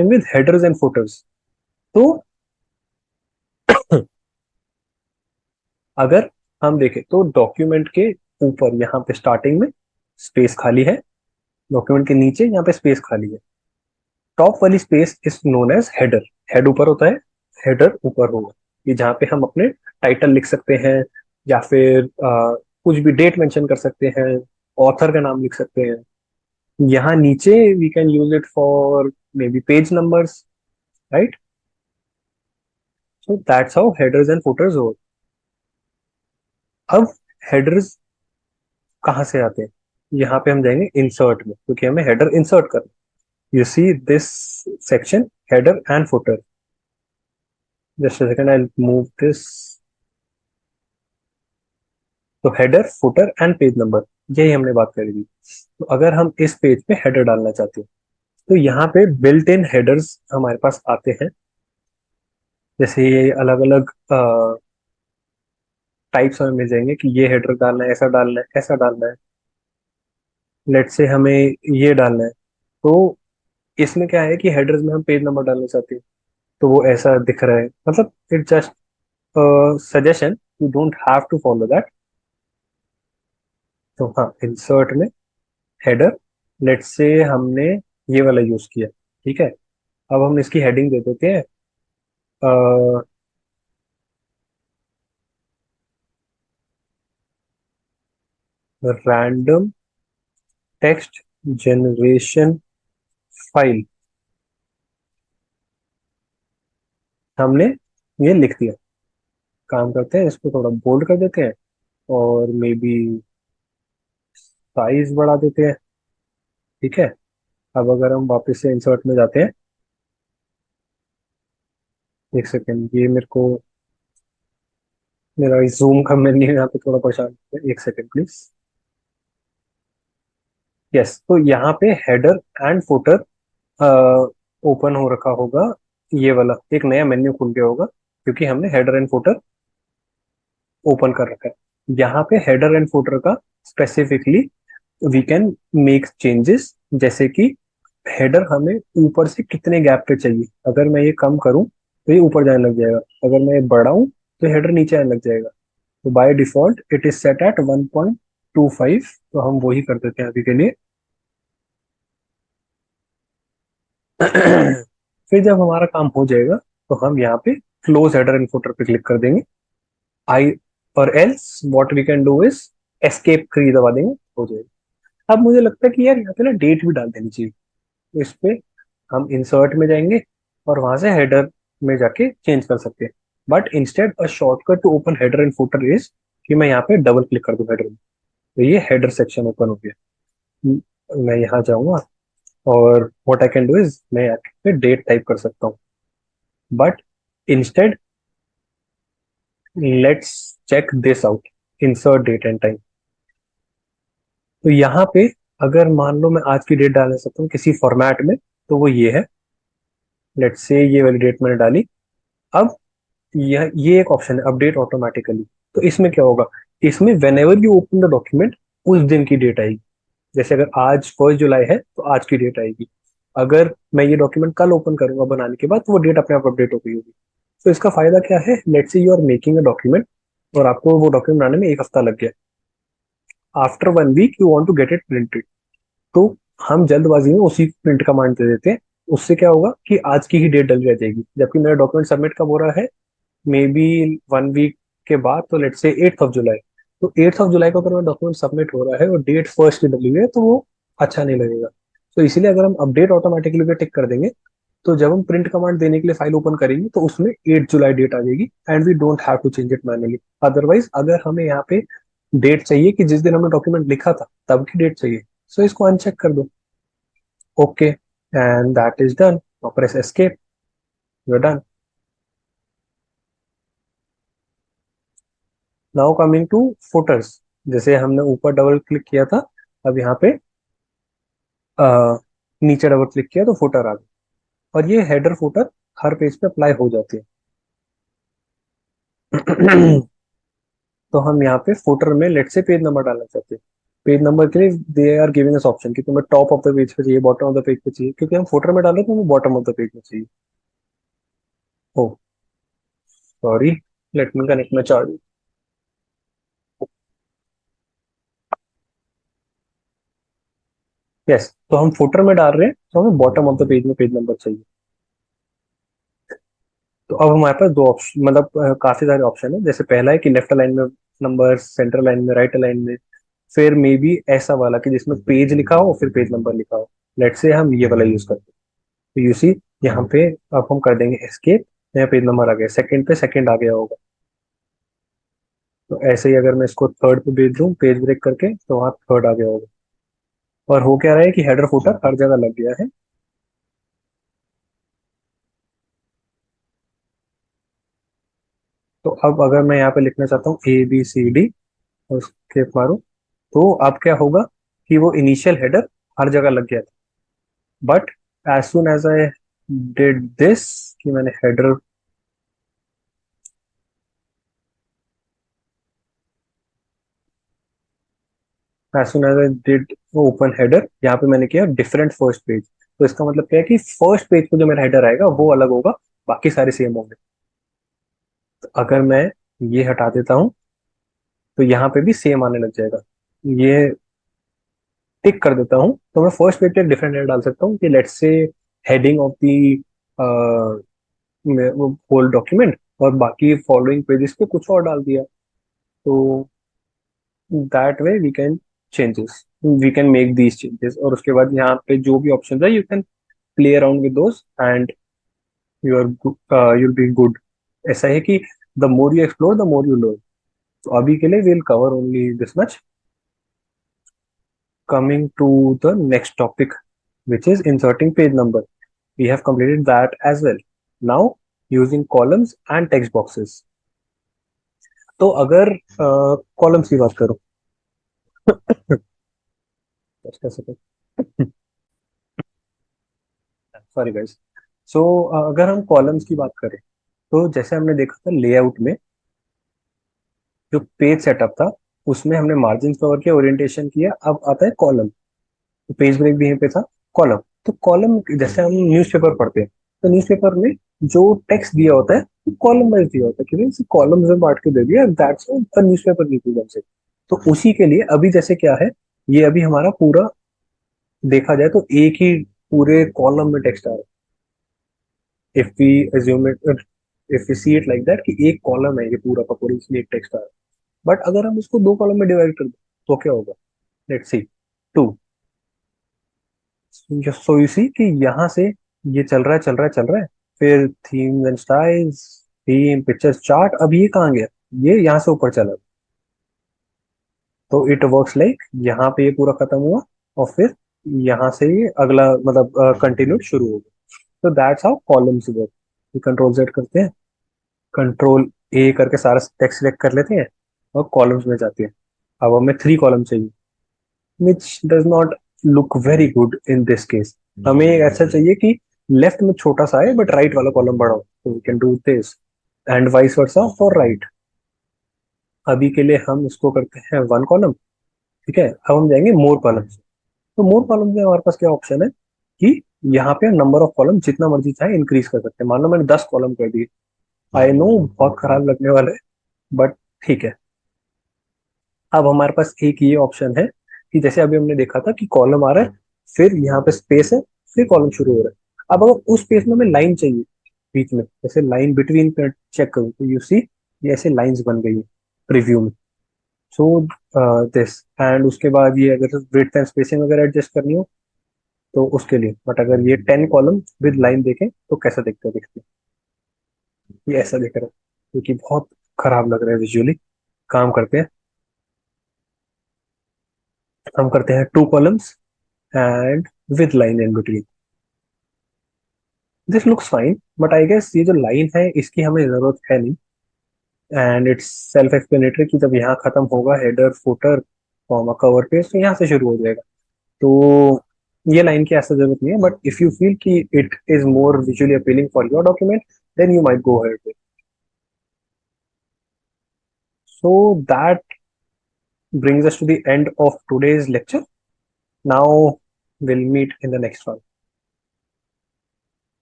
With headers and putters. तो अगर हम देखें तो डॉक्यूमेंट के ऊपर यहाँ पे स्टार्टिंग में स्पेस खाली है, डॉक्यूमेंट के नीचे यहाँ पे स्पेस खाली है। टॉप वाली space is known as header. Head ऊपर होता है, हेडर ऊपर होगा, ये जहाँ पे हम अपने टाइटल लिख सकते हैं, या फिर कुछ भी डेट मेंशन कर सकते हैं, ऑथर का नाम लिख सकते हैं। यहाँ नीचे we can use it for may be page numbers, right. So that's how headers and footers हो। अब हेडर्स कहाँ से आते हैं? यहाँ पे हम जाएंगे इंसर्ट में, क्योंकि हमें हेडर इंसर्ट करना। You see this section, header and footer. Just a second, I move this. तो header, footer and page number, यही हमने बात करी थी। तो अगर हम इस पेज पे हेडर डालना चाहते हैं, तो यहाँ पे बिल्ट इन हेडर्स हमारे पास आते हैं। जैसे ये अलग अलग टाइप्स हमें मिल जाएंगे कि ये हेडर डालना है, ऐसा डालना है, ऐसा डालना है। लेट से हमें ये डालना है, तो इसमें क्या है कि हेडर्स में हम पेज नंबर डालना चाहते हैं, तो वो ऐसा दिख रहा है। मतलब it just suggestion, you don't have to follow that. तो हाँ, इंसर्ट में हेडर, लेट्स से हमने ये वाला यूज किया, ठीक है। अब हम इसकी हेडिंग दे देते हैं रैंडम टेक्स्ट जनरेशन फाइल। हमने ये लिख दिया। काम करते हैं, इसको थोड़ा बोल्ड कर देते हैं, और मे बी साइज बढ़ा देते हैं, ठीक है। अब अगर हम वापस से इंसर्ट में जाते हैं, एक सेकेंड, ये मेरे को, मेरा जूम का मेन्यू यहाँ पे थोड़ा परेशान है, एक सेकेंड प्लीज। यस, तो यहाँ पे हेडर एंड फुटर ओपन हो रखा होगा। ये वाला एक नया मेन्यू खुल गया होगा, क्योंकि हमने हेडर एंड फुटर ओपन कर रखा है। यहाँ पे हेडर एंड फुटर का specifically we can make changes, जैसे कि हेडर हमें ऊपर से कितने गैप पे चाहिए। अगर मैं ये कम करूं तो ये ऊपर जाने लग जाएगा, अगर मैं ये बढ़ाऊं तो हेडर नीचे आने लग जाएगा। तो by default it is set at 1.25, तो हम वही कर देते हैं अभी के लिए। फिर जब हमारा काम हो जाएगा, तो हम यहाँ पे क्लोज हेडर एंड फुटर पे क्लिक कर देंगे। आई, और else what we can do is escape key दबा देंगे, हो जाएगा। अब मुझे लगता है कि यार यहाँ पे ना डेट भी डाल देनी चाहिए। तो इस पे हम इंसर्ट में जाएंगे, और वहां से हेडर में जाके चेंज कर सकते हैं। But instead a shortcut to open header and footer is कि मैं यहाँ पे डबल क्लिक कर दूं हेडर में, तो ये हेडर सेक्शन ओपन हो गया। मैं यहाँ जाऊंगा, और what I can do is मैं यहाँ पे डेट टाइप कर सकता हूँ। But instead let's check this out, insert date and time. तो यहाँ पे अगर मान लो मैं आज की डेट डालना चाहता हूँ किसी फॉर्मेट में, तो वो ये है। लेट्स से ये वाली डेट मैंने डाली। अब ये एक ऑप्शन है, अपडेट ऑटोमेटिकली। तो इसमें क्या होगा, इसमें when ever you open the document, उस दिन की डेट आएगी। जैसे अगर आज 1 जुलाई है, तो आज की डेट आएगी। अगर मैं ये डॉक्यूमेंट कल ओपन करूंगा बनाने के बाद, तो वो डेट अपने आप अपडेट हो गई होगी। तो इसका फायदा क्या है, let's say you are making a document, और आपको वो डॉक्यूमेंट बनाने में 1 हफ्ता लग गया। After 1 week you want to get it printed, तो हम जल्दबाजी में उसी प्रिंट कमांड दे देते हैं। उससे क्या होगा कि आज की ही डेट डली रह जाएगी, जबकि मेरा डॉक्यूमेंट सबमिट कब हो रहा है, मे बी 1 वीक के बाद। तो लेट्स से 8 जुलाई। तो 8 जुलाई को अगर मेरा डॉक्यूमेंट सबमिट हो रहा है और डेट फर्स्ट की डली हुई है, तो वो अच्छा नहीं लगेगा। तो इसीलिए अगर हम अपडेट ऑटोमेटिकली पे टिक कर देंगे, तो जब हम प्रिंट कमांड देने के लिए फाइल ओपन करेंगे, तो उसमें 8 जुलाई डेट आ जाएगी, and we don't have to change it manually. Otherwise अगर हमें यहाँ पे डेट चाहिए कि जिस दिन हमने डॉक्यूमेंट लिखा था तब की डेट चाहिए, सो इसको अनचेक कर दो। Okay, and that is done. Press escape, you are done. Now coming to footers. जैसे हमने ऊपर डबल क्लिक किया था, अब यहाँ पे अ, नीचे डबल क्लिक किया तो फुटर आ गया, और ये हेडर फुटर हर पेज पे अप्लाई हो जाती है। तो हम यहाँ पे फुटर में लेट से पेज नंबर डालना चाहते हैं, पेज नंबर के लिए they are giving us option कि तुम्हें टॉप ऑफ द पेज पे चाहिए, बॉटम ऑफ द पेज पे चाहिए, क्योंकि हम फुटर में डाल रहे हैं तो हमें बॉटम ऑफ द पेज में चाहिए। Oh sorry, let me connect my charge. Yes, तो हम फुटर में डाल रहे हैं तो हमें बॉटम ऑफ द पेज में पेज नंबर चाहिए। तो अब हमारे पास दो ऑप्शन, मतलब काफी सारे ऑप्शन है। जैसे पहला है कि लेफ्ट अलाइन में नंबर, सेंटर लाइन में, राइट अलाइन में। फिर मे बी ऐसा वाला कि जिसमें पेज लिखा हो फिर पेज नंबर लिखा हो। लेट से हम ये वाला यूज करते हैं। तो यू सी, यहाँ पे अब हम कर देंगे एस्केप। यहाँ पेज नंबर आ गया, सेकंड पे सेकंड आ गया होगा। तो ऐसे ही अगर मैं इसको थर्ड पे भेज दूं पेज ब्रेक करके, तो वहाँ थर्ड आ गया होगा। और हो क्या रहा है कि हेडर फुटर हर जगह लग गया है। तो अब अगर मैं यहाँ पे लिखना चाहता हूँ ABCD और स्केप मारूं, तो अब क्या होगा कि वो इनिशियल हेडर हर जगह लग गया था। But as soon as I did this, कि मैंने header, as soon as I did open header, यहाँ पे मैंने किया डिफरेंट फर्स्ट पेज। तो इसका मतलब क्या है कि फर्स्ट पेज पे जो मेरा हेडर आएगा वो अलग होगा, बाकी सारे सेम होंगे। तो अगर मैं ये हटा देता हूँ तो यहाँ पे भी सेम आने लग जाएगा। ये टिक कर देता हूँ तो मैं फर्स्ट पेज पे एक डिफरेंट हेडर डाल सकता हूँ कि let's say heading of the whole document, और बाकी फॉलोइंग पेजेस पे कुछ और डाल दिया। तो that way we can changes, we can make these changes. और उसके बाद यहाँ पे जो भी ऑप्शन है you can play around with those and you are you'll be good. ऐसा है कि the more you explore the more you learn. तो अभी के लिए we'll cover only this much. Coming to the next topic which is inserting page number. We have completed that as well. Now using columns and text boxes. तो अगर columns की बात करो, sorry guys. सो अगर हम कॉलम्स की बात करें, तो जैसे हमने देखा था लेआउट में, जो पेज सेटअप था उसमें हमने मार्जिन कवर किया, ओरिएंटेशन किया। अब आता है कॉलम, तो पेज ब्रेक भी यहीं पे था। कॉलम, तो कॉलम जैसे हम न्यूज़पेपर पढ़ते हैं, तो न्यूज़पेपर में जो टेक्स्ट दिया होता है वो कॉलम वाइज दिया होता है, क्योंकि इसे कॉलम्स में बांट के दे दिया, that's the newspaper represents it. तो उसी के लिए अभी जैसे क्या है, ये अभी हमारा पूरा देखा जाए तो एक ही पूरे कॉलम में टेक्स्ट आ रहा है। If we assume it, if we see it like that कि एक कॉलम है ये पूरा का पूरा, इसमें एक टेक्स्ट आ रहा है। बट अगर हम इसको दो कॉलम में डिवाइड कर दें तो क्या होगा, let's see. Two, so you see कि यहाँ से ये चल रहा है चल रहा है चल रहा है, फिर themes and styles, theme pictures chart, अब ये कहाँ गया, ये यहाँ से ऊपर चला। तो इट वर्क्स लाइक यहाँ पे ये पूरा खत्म हुआ और फिर यहाँ से ये अगला मतलब कंटिन्यूड शुरू हो गया। तो that's how columns work. Control Z करते हैं, कंट्रोल ए करके सारा टेक्स्ट सिलेक्ट कर लेते हैं और कॉलम्स में जाते हैं। अब हमें थ्री कॉलम चाहिए, which does not look very good in this case. हमें ऐसा चाहिए कि लेफ्ट में छोटा सा है बट राइट वाला कॉलम बड़ा हो, तो we can do this and vice versa for right. अभी के लिए हम इसको करते हैं वन कॉलम। ठीक है, अब हम जाएंगे मोर कॉलम्स। तो मोर कॉलम में हमारे पास क्या ऑप्शन है कि यहाँ पे नंबर ऑफ कॉलम जितना मर्जी चाहे इंक्रीज कर सकते हैं। मान लो मैंने 10 कॉलम कर दिए, आई नो बहुत खराब लगने वाला है, बट ठीक है। अब हमारे पास एक ये ऑप्शन है कि जैसे अभी हमने देखा था कि कॉलम आ रहा है, फिर यहाँ पे स्पेस है, फिर कॉलम शुरू हो रहा है। अब अगर उस स्पेस में हमें लाइन चाहिए बीच में, जैसे लाइन बिटवीन पे चेक करूँ, तो यू सी ये ऐसे लाइंस बन गई है प्रीव्यू में। सो दिस, एंड उसके बाद ये अगर विड्थ एंड स्पेसिंग वगैरह एडजस्ट करनी हो तो उसके लिए। बट अगर ये 10 कॉलम विद लाइन देखें तो कैसा दिखता है, देखते हैं ये ऐसा दिख रहा है, क्योंकि बहुत खराब लग रहा है विजुअली। काम करते हैं, हम करते हैं two columns and with line in between. This looks fine, but I guess ये जो लाइन है इसकी हमें जरूरत है नहीं। एंड इट्स सेल्फ एक्सप्लेनेटरी कि जब यहाँ खत्म होगा header footer comma cover page, तो यहाँ से शुरू हो जाएगा। तो ये लाइन की ऐसा जरूरत नहीं है, बट इफ यू फील कि it is more visually appealing for your document, then you might go ahead with. So that brings us to the end of today's lecture. Now we'll meet in the next one.